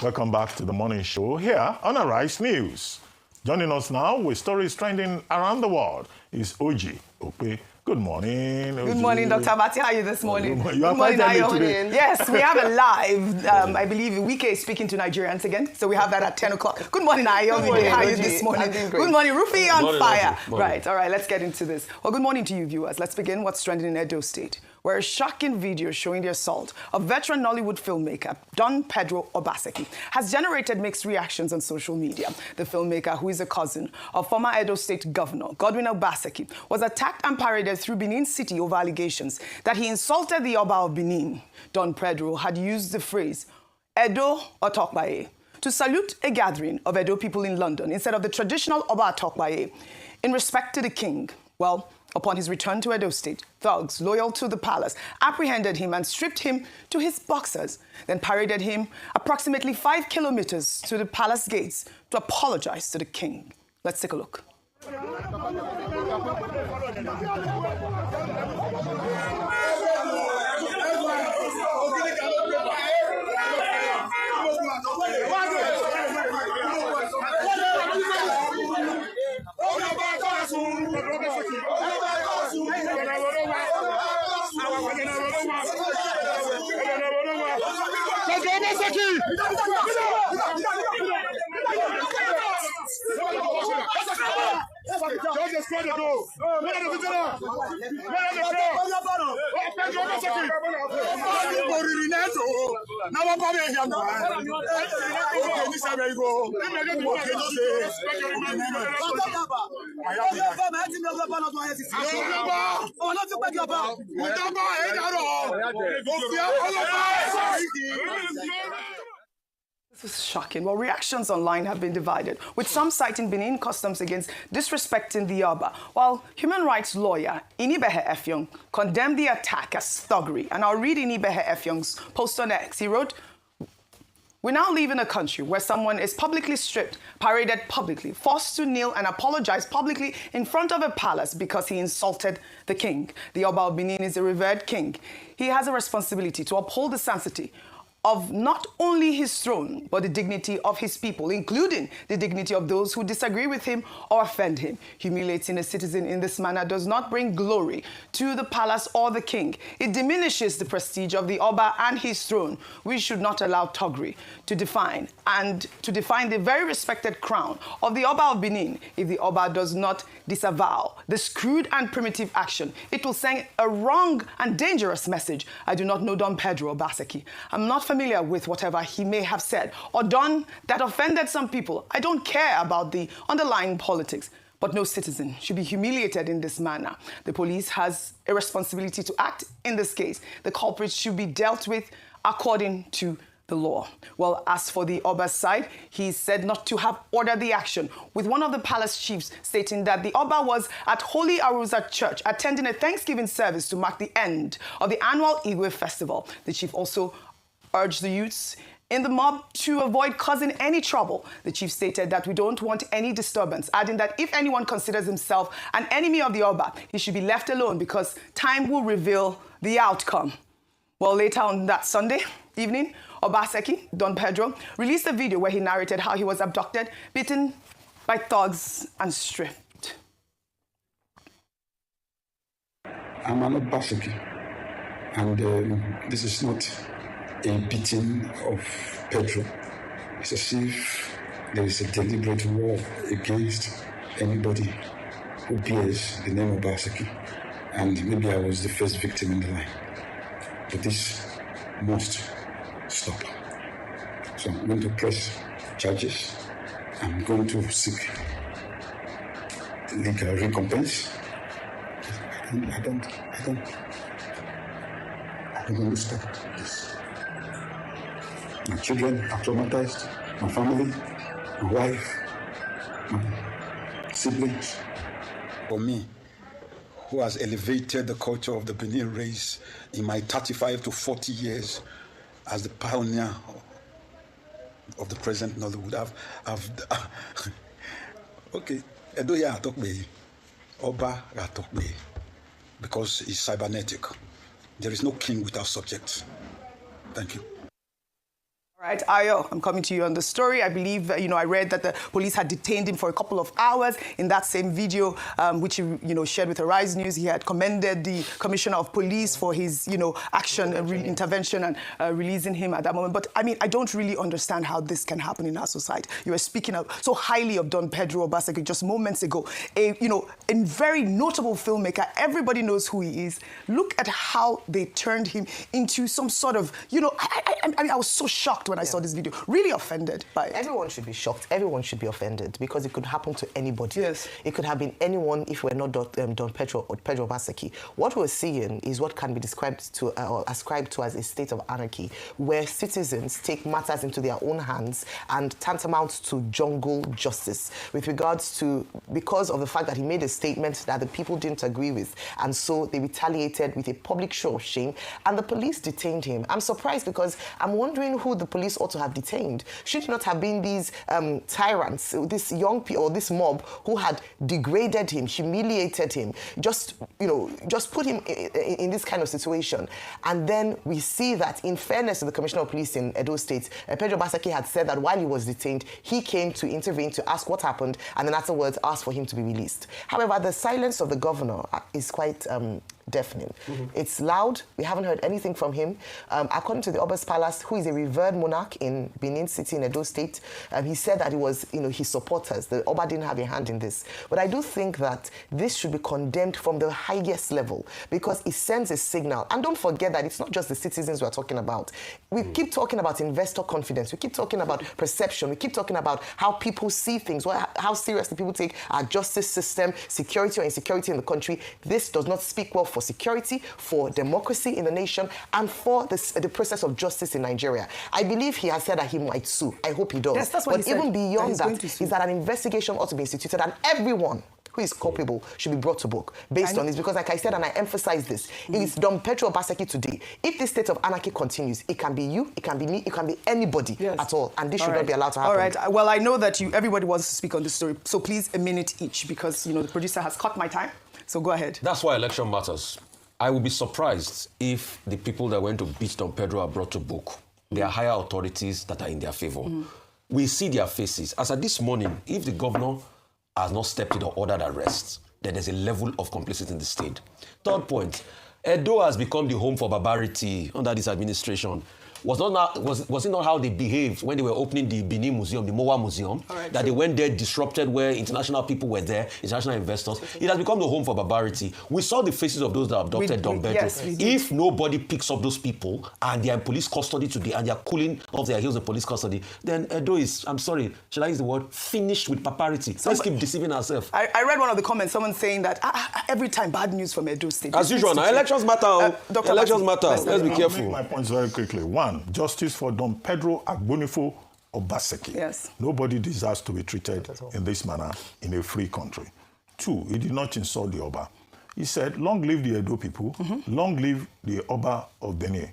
Welcome back to the morning show here on Arise News. Joining us now with stories trending around the world is Oji Ope. Good morning. Oji. Good morning, Dr. Abati. How are you this morning? You are quite early today. Yes, we have a live. I believe Wike is speaking to Nigerians again, so we have that at 10 o'clock. Good morning, Ayo. How are you this morning? Good morning, Rufai on fire. Right, all right, let's get into this. Well, good morning to you, viewers. Let's begin what's trending in Edo State, where a shocking video showing the assault of veteran Nollywood filmmaker Don Pedro Obaseki has generated mixed reactions on social media. The filmmaker, who is a cousin of former Edo State Governor Godwin Obaseki, was attacked and paraded through Benin City over allegations that he insulted the Oba of Benin. Don Pedro had used the phrase Edo Otokbaye to salute a gathering of Edo people in London instead of the traditional Oba Otokbaye in respect to the king. Well, upon his return to Edo State, thugs loyal to the palace apprehended him and stripped him to his boxers, then paraded him approximately 5 kilometers to the palace gates to apologize to the king. Let's take a look. This is shocking. Well, reactions online have been divided, with some citing Benin customs against disrespecting the Oba, while human rights lawyer Inibehe Effiong condemned the attack as thuggery. And I'll read Inibehe Effiong's post on X. He wrote, "We now live in a country where someone is publicly stripped, paraded publicly, forced to kneel and apologize publicly in front of a palace because he insulted the king. The Oba of Benin is a revered king. He has a responsibility to uphold the sanctity of not only his throne, but the dignity of his people, including the dignity of those who disagree with him or offend him. Humiliating a citizen in this manner does not bring glory to the palace or the king. It diminishes the prestige of the Oba and his throne. We should not allow thuggery to define the very respected crown of the Oba of Benin. If the Oba does not disavow this crude and primitive action, it will send a wrong and dangerous message. I do not know Don Pedro Obaseki. I'm not familiar with whatever he may have said or done that offended some people. I don't care about the underlying politics, but no citizen should be humiliated in this manner. The police has a responsibility to act in this case. The culprits should be dealt with according to the law." Well, as for the Oba's side, he said not to have ordered the action, with one of the palace chiefs stating that the Oba was at Holy Arusa Church attending a Thanksgiving service to mark the end of the annual Igwe festival. The chief also urged the youths in the mob to avoid causing any trouble. The chief stated that we don't want any disturbance, adding that if anyone considers himself an enemy of the Oba, he should be left alone because time will reveal the outcome. Well, later on that Sunday evening, Obaseki, Don Pedro, released a video where he narrated how he was abducted, beaten by thugs and stripped. I'm an Obaseki, and this is not a beating of Pedro. It's as if there is a deliberate war against anybody who bears the name of Obaseki. And maybe I was the first victim in the line. But this must stop. So I'm going to press charges. I'm going to seek legal recompense. I don't understand this. My children are traumatized, my family, my wife, my siblings. For me, who has elevated the culture of the Benin race in my 35 to 40 years as the pioneer of the present Nollywood, okay, Edo ya atokbe, Oba atokbe, because it's cybernetic. There is no king without subject. Thank you. All Right, Ayo, I'm coming to you on the story. I believe, I read that the police had detained him for a couple of hours. In that same video, which he, shared with Arise News, he had commended the Commissioner of Police for his, action and intervention and releasing him at that moment. But, I don't really understand how this can happen in our society. You were speaking so highly of Don Pedro Obaseki just moments ago. A very notable filmmaker. Everybody knows who he is. Look at how they turned him into some sort of, I was so shocked when I saw this video, really offended by it. Everyone should be shocked. Everyone should be offended because it could happen to anybody. Yes. It could have been anyone if we're not Don Pedro or Pedro Obaseki. What we're seeing is what can be described to or ascribed to as a state of anarchy, where citizens take matters into their own hands and tantamount to jungle justice with regards to, because of the fact that he made a statement that the people didn't agree with, and so they retaliated with a public show of shame, and the police detained him. I'm surprised because I'm wondering who the police ought to have detained. Should it not have been these tyrants, this young people, or this mob who had degraded him, humiliated him, just put him in this kind of situation? And then we see that, in fairness to the Commissioner of Police in Edo State, Pedro Obaseki had said that while he was detained, he came to intervene to ask what happened, and then afterwards asked for him to be released. However, the silence of the governor is quite deafening. It's loud. We haven't heard anything from him. According to the Oba's Palace, who is a revered monarch in Benin City in Edo State, he said that it was, his supporters. The Oba didn't have a hand in this. But I do think that this should be condemned from the highest level because it sends a signal. And don't forget that it's not just the citizens we're talking about. We keep talking about investor confidence. We keep talking about perception. We keep talking about how people see things, how seriously people take our justice system, security or insecurity in the country. This does not speak well for security, for democracy in the nation, and for the process of justice in Nigeria. I believe he has said that he might sue. I hope he does. Yes, that's what but he said. Even beyond that is that an investigation ought to be instituted, and everyone who is culpable should be brought to book based on this. Because like I said, and I emphasize this, it's Don Pedro Obaseki today. If this state of anarchy continues, it can be you, it can be me, it can be anybody at all. And this should not be allowed to happen. All right. Well, I know that everybody wants to speak on this story. So please, a minute each, because, the producer has cut my time. So go ahead. That's why election matters. I will be surprised if the people that went to beat Don Pedro are brought to book. There are higher authorities that are in their favor. We see their faces. As at this morning, if the governor has not stepped in or ordered arrests, then there's a level of complicity in the state. Third point, Edo has become the home for barbarity under this administration. Was it not how they behaved when they were opening the Benin Museum, the Mowa Museum, that they went there, disrupted where international people were there, international investors? It has become the home for barbarity. We saw the faces of those that abducted Don Pedro. Yes, if nobody picks up those people and they are in police custody today and they are cooling off their heels in police custody, then Edo is, I'm sorry, should I use the word, finished with barbarity. Let's keep deceiving ourselves. I read one of the comments, someone saying that every time bad news from Edo State. As usual, now elections matter. Elections matter. Let's be careful. I'll make my points very quickly. One, justice for Don Pedro Agbonifo Obaseki. Yes. Nobody deserves to be treated in this manner in a free country. Two, he did not insult the Oba. He said, long live the Edo people, long live the Oba of Benin.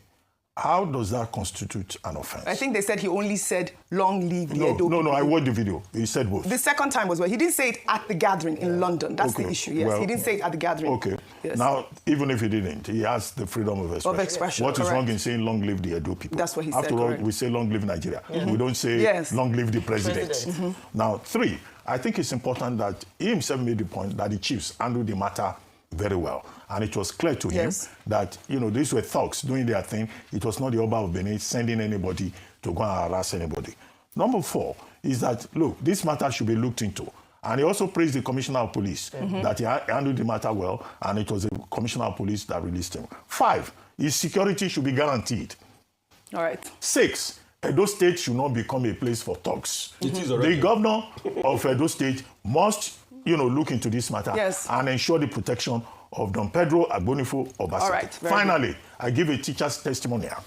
How does that constitute an offense? I think they said he only said, long live the Edo people. No, I watched the video. He said both. The second time was where he didn't say it at the gathering in London. That's the issue, yes. Well, he didn't say it at the gathering. Okay. Yes. Now, even if he didn't, he has the freedom of expression. What is wrong in saying long live the Edo people? That's what he said. After all, we say long live Nigeria. We don't say long live the president. Now, three, I think it's important that he himself made the point that the chiefs handled the matter very well. And it was clear to him that, these were thugs doing their thing. It was not the Oba of Benin sending anybody to go and harass anybody. Number four is that, look, this matter should be looked into. And he also praised the Commissioner of Police that he handled the matter well, and it was the Commissioner of Police that released him. Five, his security should be guaranteed. All right. Six, Edo State should not become a place for thugs. It is already. The governor of Edo State must, look into this matter and ensure the protection of Don Pedro Agbonifo Obaseki. All right, Finally, I give a teacher's testimonial.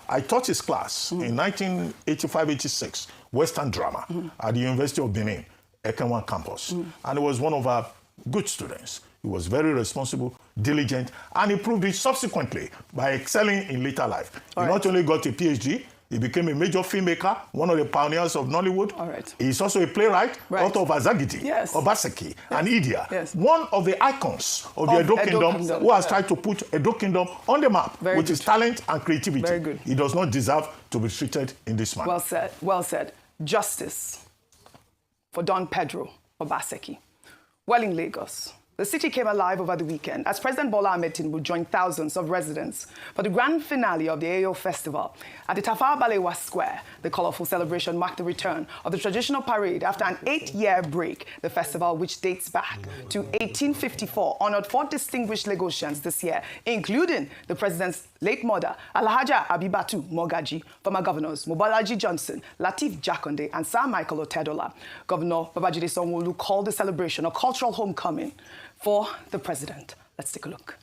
I taught his class in 1985-86, Western Drama, at the University of Benin, Ekenwan campus. And he was one of our good students. He was very responsible, diligent, and he proved it subsequently by excelling in later life. He not only got a PhD, He became a major filmmaker, one of the pioneers of Nollywood. All right. He's also a playwright, author of Azagidi, yes. Obaseki, and Idia. Yes. One of the icons of the Edo Kingdom who has tried to put Edo Kingdom on the map with his talent and creativity. Very good. He does not deserve to be treated in this manner. Well said. Well said. Justice for Don Pedro Obaseki. Well, in Lagos, the city came alive over the weekend as President Bola Ahmed Tinubu joined thousands of residents for the grand finale of the Ayo Festival. At the Tafawa Balewa Square, the colorful celebration marked the return of the traditional parade after an 8-year break. The festival, which dates back to 1854, honored 4 distinguished Lagosians this year, including the president's late mother, Alhaja Abibatu Mogaji, former governors Mobalaji Johnson, Lateef Jakonde, and Sir Michael Otedola. Governor Babajide Sanwo-Olu called the celebration a cultural homecoming for the president. Let's take a look.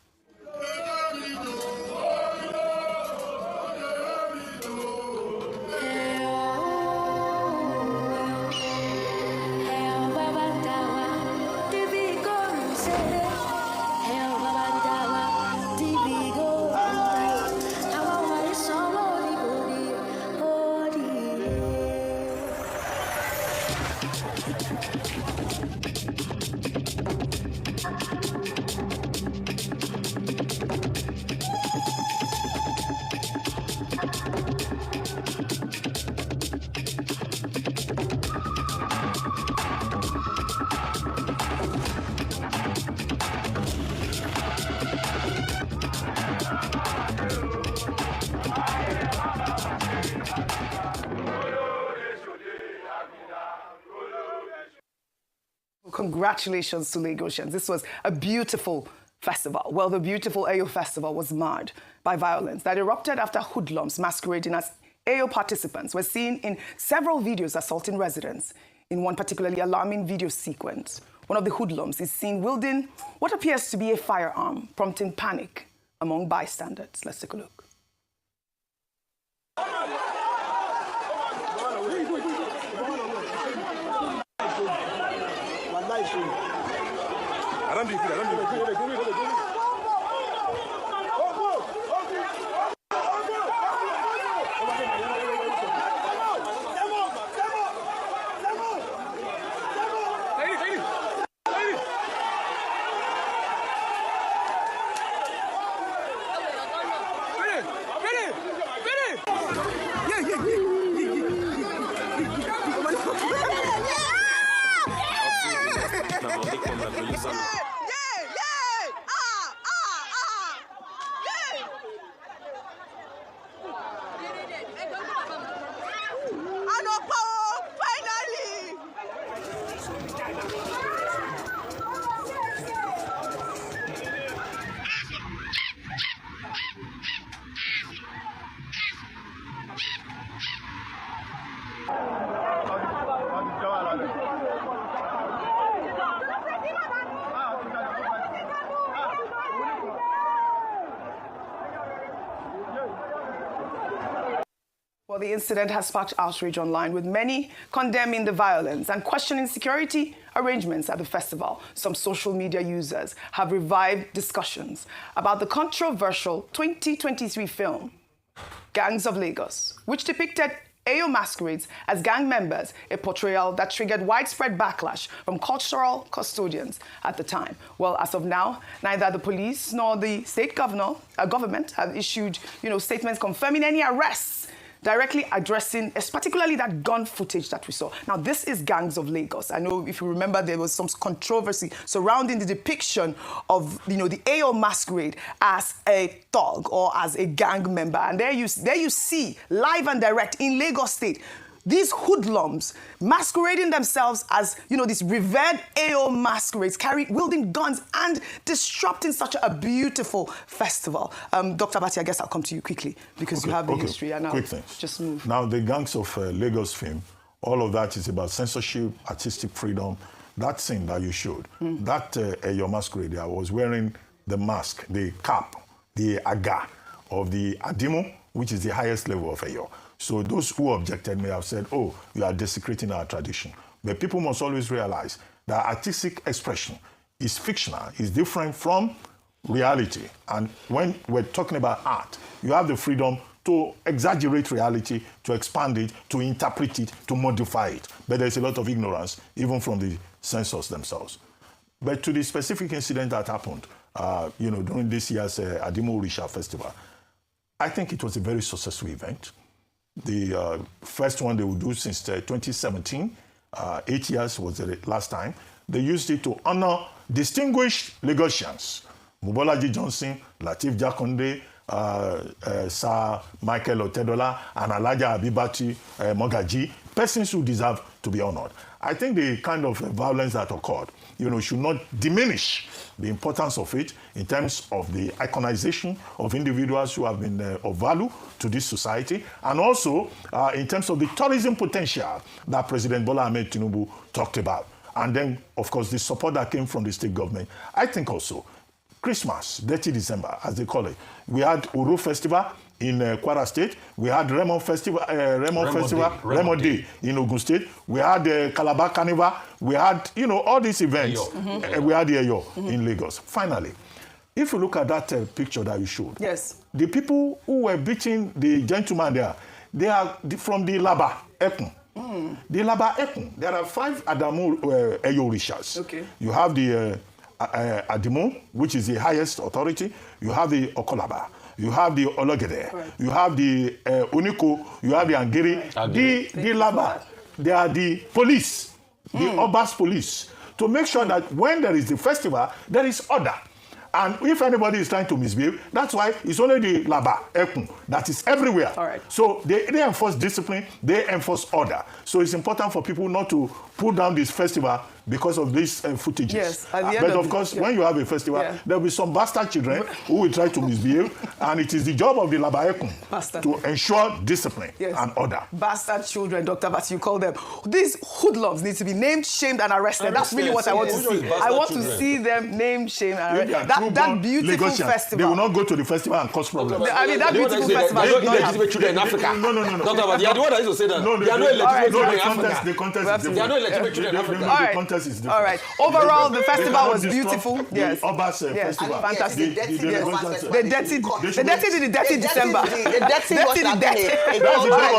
Congratulations to Lagosians. This was a beautiful festival. Well, the beautiful Ayo Festival was marred by violence that erupted after hoodlums masquerading as Ayo participants were seen in several videos assaulting residents. In one particularly alarming video sequence, one of the hoodlums is seen wielding what appears to be a firearm, prompting panic among bystanders. Let's take a look. Well, the incident has sparked outrage online, with many condemning the violence and questioning security arrangements at the festival. Some social media users have revived discussions about the controversial 2023 film, Gangs of Lagos, which depicted Ayo masquerades as gang members, a portrayal that triggered widespread backlash from cultural custodians at the time. Well, as of now, neither the police nor the state government have issued, statements confirming any arrests directly addressing, particularly that gun footage that we saw. Now, this is Gangs of Lagos. I know, if you remember, there was some controversy surrounding the depiction of, the Ayo masquerade as a thug or as a gang member. And there you see, live and direct in Lagos State, these hoodlums masquerading themselves as, these revered Ayo masquerades, wielding guns and disrupting such a beautiful festival. Dr. Abati, I guess I'll come to you quickly because you have the history. And quick thing. Just move. Now, the Gangs of Lagos film, all of that is about censorship, artistic freedom. That scene that you showed, that Ayo masquerade, I was wearing the mask, the cap, the aga of the Adimo, which is the highest level of Ayo. So those who objected may have said, oh, you are desecrating our tradition. But people must always realize that artistic expression is fictional, is different from reality. And when we're talking about art, you have the freedom to exaggerate reality, to expand it, to interpret it, to modify it. But there's a lot of ignorance, even from the censors themselves. But to the specific incident that happened, during this year's Adimo Orisha Festival, I think it was a very successful event. The first one they would do since 2017, 8 years was the last time. They used it to honor distinguished Lagosians, Mobolaji Johnson, Lateef Jakonde, Sir Michael Otedola, and Alhaja Abati Mogaji, persons who deserve to be honored. I think the kind of violence that occurred, should not diminish the importance of it in terms of the iconization of individuals who have been of value to this society, and also in terms of the tourism potential that President Bola Ahmed Tinubu talked about. And then, of course, the support that came from the state government. I think also Christmas, Dirty December, as they call it. We had Uru Festival in Kwara State. We had Remo Festival, Remo Day in Ogun State. We had Calabar Carnival. We had, all these events. We had Eyo in Lagos. Finally, if you look at that picture that you showed, yes, the people who were beating the gentleman there, they are from the Laba Ekun. The Laba Ekun. There are 5 Adamu Eyo Orishas. Okay. You have the Adimo, which is the highest authority. You have the Okolaba. You have the Ologede. Right. You have the Uniko. You have the Angiri. The Laba. They are the police, the Obas police, to make sure that when there is the festival, there is order. And if anybody is trying to misbehave, that's why it's only the Laba Ekun that is everywhere. All right. So they enforce discipline, they enforce order. So it's important for people not to put down this festival because of these footages. Yes, but of course, when you have a festival, there will be some bastard children who will try to misbehave, and it is the job of the Laba Ekun to ensure discipline and order. Bastard children, Dr. Abati, you call them. These hoodlums need to be named, shamed, and arrested. That's really what I want to see. I want to see them named, shamed, and arrested. That beautiful festival. They will not go to the festival and cause problems. I mean, that beautiful festival. They don't need legitimate children in Africa. No. Dr. Abati, you are the one that used to say that. No, they are not illegitimate children in Africa. The contest is different. They are not illegitimate children in Africa. The contest is different. All right. Overall, the festival was beautiful. Yes. Obas festival. Fantastic. They dirty the dirty December. The dirty was the dirty.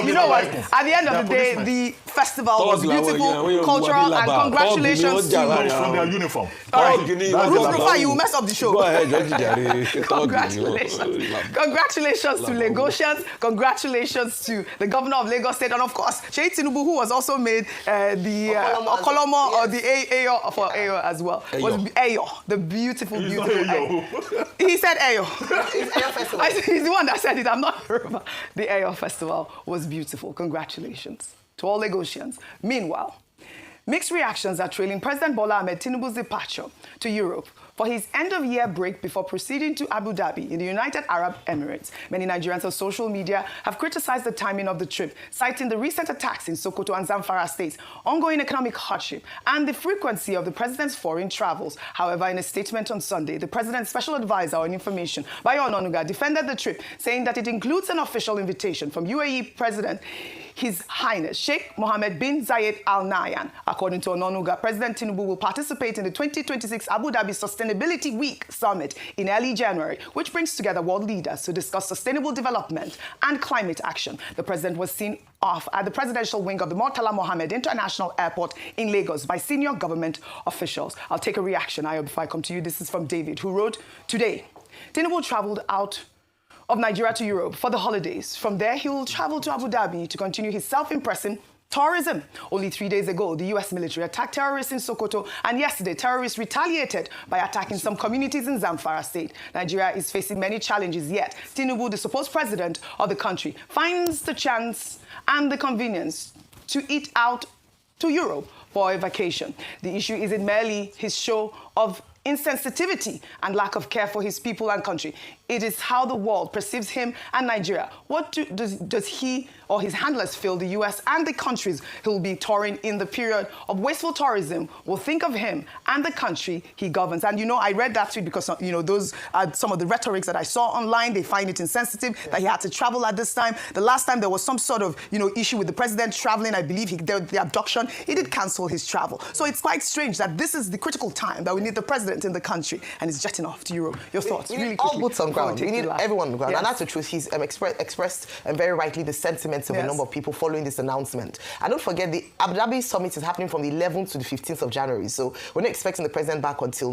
You know what? At the end of the day, the festival was beautiful, cultural, and congratulations to from their uniform. All right. Rufai, you will mess up the show. Go ahead, Congratulations. Congratulations to Lagosians. Congratulations to the governor of Lagos State. And of course, Tinubu, who was also made the Okolomo or the Ayo for Ayo as well. Was Ayo, the beautiful. He said Ayo. He's the one that said it. I'm not sure. The Ayo Festival was beautiful. Congratulations to all Lagosians. Meanwhile, mixed reactions are trailing President Bola Ahmed Tinubu's departure to Europe for his end-of-year break before proceeding to Abu Dhabi in the United Arab Emirates. Many Nigerians on social media have criticized the timing of the trip, citing the recent attacks in Sokoto and Zamfara states, ongoing economic hardship, and the frequency of the president's foreign travels. However, in a statement on Sunday, the president's special advisor on information, Bayo Ononuga, defended the trip, saying that it includes an official invitation from UAE President His Highness Sheikh Mohammed bin Zayed Al Nahyan. According to Ononuga, President Tinubu will participate in the 2026 Abu Dhabi Sustainability Week Summit in early January, which brings together world leaders to discuss sustainable development and climate action. The president was seen off at the presidential wing of the Murtala Mohammed International Airport in Lagos by senior government officials. I'll take a reaction, Ayo, before I come to you. This is from David, who wrote, today, Tinubu traveled out of Nigeria to Europe for the holidays. From there, he will travel to Abu Dhabi to continue his self-impressing tourism. Only 3 days ago, the U.S. military attacked terrorists in Sokoto, and yesterday, terrorists retaliated by attacking some communities in Zamfara state. Nigeria is facing many challenges, yet Tinubu, the supposed president of the country, finds the chance and the convenience to eat out to Europe for a vacation. The issue isn't merely his show of insensitivity and lack of care for his people and country. It is how the world perceives him and Nigeria. What does he or his handlers feel the U.S. and the countries he'll be touring in the period of wasteful tourism will think of him and the country he governs? And, I read that tweet because, those are some of the rhetorics that I saw online. They find it insensitive that he had to travel at this time. The last time there was some sort of, issue with the president traveling, I believe the abduction, he did cancel his travel. So it's quite strange that this is the critical time that we need the president president in the country and is jetting off to Europe. Your thoughts? We really need all quickly. boots on ground. We need everyone on the ground. Yes. And that's the truth. He's expressed very rightly the sentiments of a number of people following this announcement. And don't forget, the Abu Dhabi summit is happening from the 11th to the 15th of January. So we're not expecting the president back until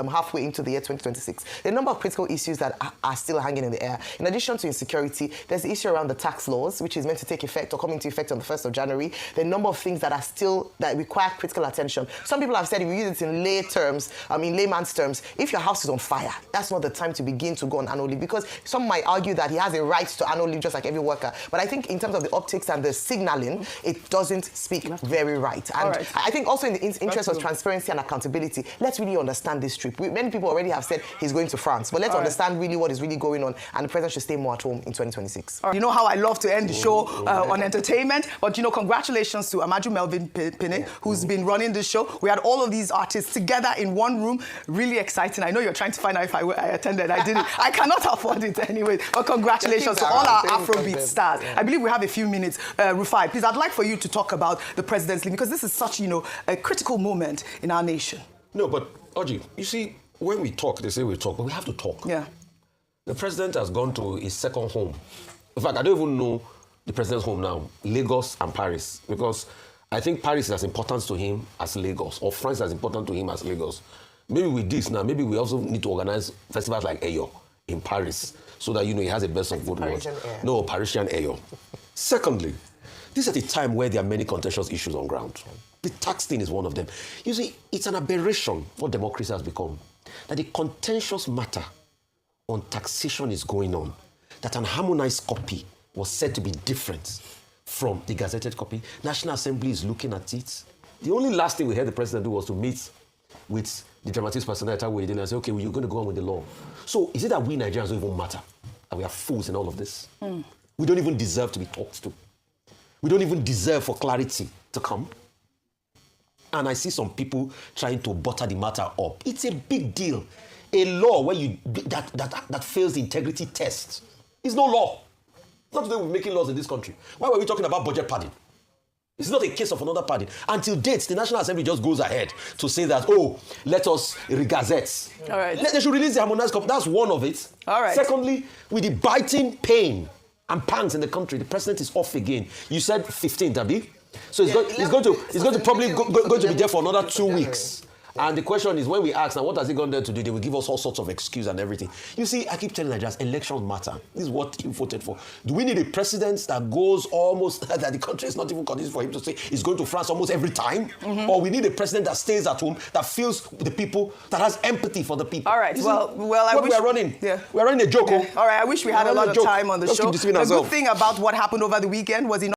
halfway into the year 2026. There are a number of critical issues that are still hanging in the air. In addition to insecurity, there's the issue around the tax laws, which is meant to take effect or come into effect on the 1st of January. There are a number of things that require critical attention. Some people have said, if you use it in layman's terms, if your house is on fire, that's not the time to begin to go on annual leave, because some might argue that he has a right to annual leave just like every worker. But I think in terms of the optics and the signaling, it doesn't speak very right. And I think also in the interest of transparency and accountability, let's really understand this trip. Many people already have said he's going to France, but let's understand really what is really going on, and the president should stay more at home in 2026. You know how I love to end the show on entertainment, but congratulations to Amaju Melvin Pene, who's been running this show. We had all of these artists together in one room. Really exciting. I know you're trying to find out if I attended. I didn't. I cannot afford it anyway. But congratulations to all our Afrobeat stars. I believe we have a few minutes. Rufai, please, I'd like for you to talk about the president's leave, because this is such, a critical moment in our nation. No, but, Oji, you see, when we talk, they say we talk, but we have to talk. Yeah. The president has gone to his second home. In fact, I don't even know the president's home now, Lagos and Paris, because I think Paris is as important to him as Lagos, or France is as important to him as Lagos. Maybe with this now, maybe we also need to organize festivals like Eyo in Paris, so that, he has a best of both worlds. No, Parisian Eyo. Secondly, this is at a time where there are many contentious issues on ground. The tax thing is one of them. You see, it's an aberration what democracy has become, that the contentious matter on taxation is going on, that an harmonized copy was said to be different from the gazetted copy. National Assembly is looking at it. The only last thing we heard the president do was to meet with the dramatics personnel and say, okay, well, you're going to go on with the law. So is it that we Nigerians don't even matter? That we are fools in all of this? We don't even deserve to be talked to. We don't even deserve for clarity to come. And I see some people trying to butter the matter up. It's a big deal. A law where that fails the integrity test is no law. Not today we're making laws in this country. Why were we talking about budget padding? It's not a case of another padding. Until date, the National Assembly just goes ahead to say that, let us regazette. All right. They should release the harmonized copy. That's one of it. All right. Secondly, with the biting pain and pangs in the country, the president is off again. You said 15th, Abi? So he's going to probably going to be there for another 2 weeks. And the question is, when we ask, now, what has he gone there to do? They will give us all sorts of excuses and everything. You see, I keep telling Nigerians, elections matter. This is what he voted for. Do we need a president that goes almost, that the country is not even conducive for him to say he's going to France almost every time? Or we need a president that stays at home, that feels the people, that has empathy for the people? All right, well, I wish... We are running. Yeah. We are running a joke. Yeah. All right, I wish we had a lot of time on the show. The good thing about what happened over the weekend was